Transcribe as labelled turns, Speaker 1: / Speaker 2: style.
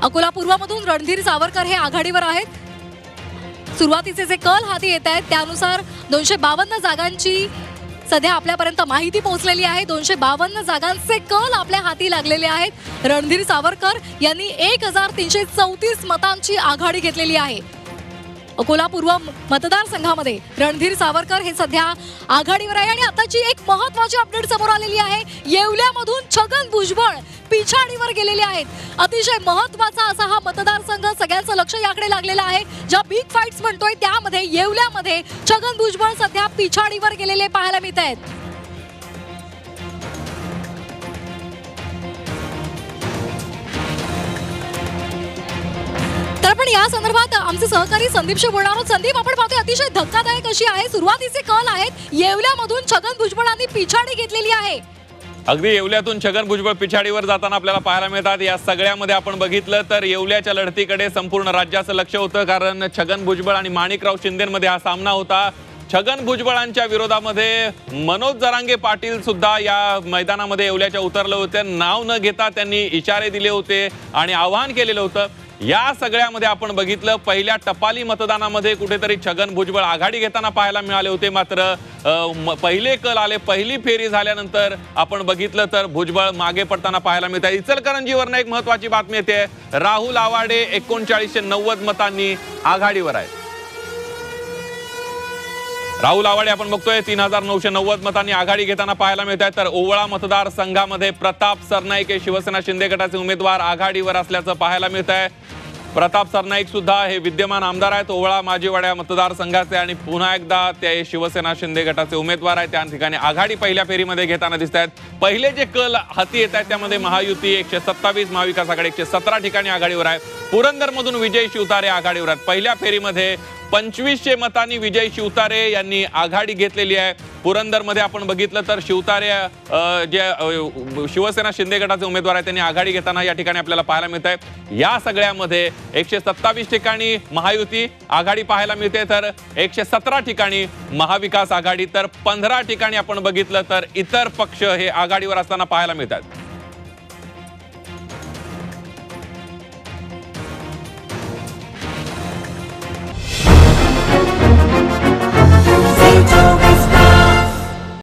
Speaker 1: अकोला पूर्वमधून रणधीर सावरकर हे आघाडीवर आहेत. सुरुवातीचे जे कल हाती येत आहेत त्यानुसार 252 जागांची सध्या आपल्यापर्यंत माहिती पोहोचलेली आहे. 252 जागांचे कल आपल्या हाती लागलेले आहेत. रणधीर सावरकर यांनी 1334 मतांची आघाडी घेतलेली आहे. अकोला पूर्व मतदारसंघामध्ये रणधीर सावरकर हे सध्या आघाडीवर आहे. आणि आताची एक महत्त्वाची अपडेट समोर आलेली आहे. येवल्यामधून छगन भुजबळ पिछाडीवर गेलेले आहेत. अतिशय महत्त्वाचा असा हा मतदारसंघ, सगळ्यांचं लक्ष याकडे लागलेलं आहे. ज्या बिग फाईट्स म्हणतोय त्यामध्ये येवल्यामध्ये छगन भुजबळ सध्या पिछाडीवर गेलेले पाहायला मिळत आहेत. तर पण या संदर्भात आमचे सहकारी संदीपशी बोलणार आहोत. संदीप, आपण पाहतोय अतिशय धक्कादायक अशी आहे सुरुवातीचे कल आहेत. येवल्यामधून छगन भुजबळांनी पिछाडी घेतलेली आहे.
Speaker 2: अगदी येवल्यातून छगन भुजबळ पिछाडीवर जाताना आपल्याला पाहायला मिळतात. या सगळ्यामध्ये आपण बघितलं तर येवल्याच्या लढतीकडे संपूर्ण राज्याचं लक्ष होतं, कारण छगन भुजबळ आणि माणिकराव शिंदेमध्ये हा सामना होता. छगन भुजबळांच्या विरोधामध्ये मनोज जरांगे पाटील सुद्धा या मैदानामध्ये येवल्याच्या उतरले होते. नाव न घेता त्यांनी इशारे दिले होते आणि आवाहन केलेलं होतं. या सगळ्यामध्ये आपण बघितलं पहिल्या टपाली मतदानामध्ये कुठेतरी छगन भुजबळ आघाडी घेताना पाहायला मिळाले होते. मात्र पहिले कल आले, पहिली फेरी झाल्यानंतर आपण बघितलं तर भुजबळ मागे पडताना पाहायला मिळत आहे. इचलकरंजीवरनं एक महत्त्वाची बातमी येते. राहुल आवाडे 3990 मतांनी आघाडीवर आहे. राहुल आवाडे आपण बघतोय 3990 मतांनी आघाडी घेताना पाहायला मिळत आहे. तर ओवळा मतदारसंघामध्ये प्रताप सरनाईक हे शिवसेना शिंदे गटाचे उमेदवार आघाडीवर असल्याचं पाहायला मिळत आहे. प्रताप सरनाईक सुद्धा हे विद्यमान आमदार आहेत ओवळा माजीवाडा मतदारसंघाचे आणि पुन्हा एकदा ते शिवसेना शिंदे गटाचे उमेदवार आहेत. त्या ठिकाणी आघाडी पहिल्या फेरीमध्ये घेताना दिसत आहेत. पहिले जे कल हाती येत आहेत त्यामध्ये महायुती 127, महाविकास आघाडी 117 ठिकाणी आघाडीवर आहे. पुरंदरमधून विजय शिवतारे आघाडीवर आहेत. पहिल्या फेरीमध्ये 2500 मतांनी विजय शिवतारे यांनी आघाडी घेतलेली आहे. पुरंदरमध्ये आपण बघितलं तर शिवतारे जे शिवसेना शिंदे गटाचे उमेदवार आहेत त्यांनी आघाडी घेताना या ठिकाणी आपल्याला पाहायला मिळत आहे. या सगळ्यामध्ये 127 ठिकाणी महायुती आघाडी पाहायला मिळते, तर 117 ठिकाणी महाविकास आघाडी, तर 15 ठिकाणी आपण बघितलं तर इतर पक्ष हे आघाडीवर असताना पाहायला मिळतात.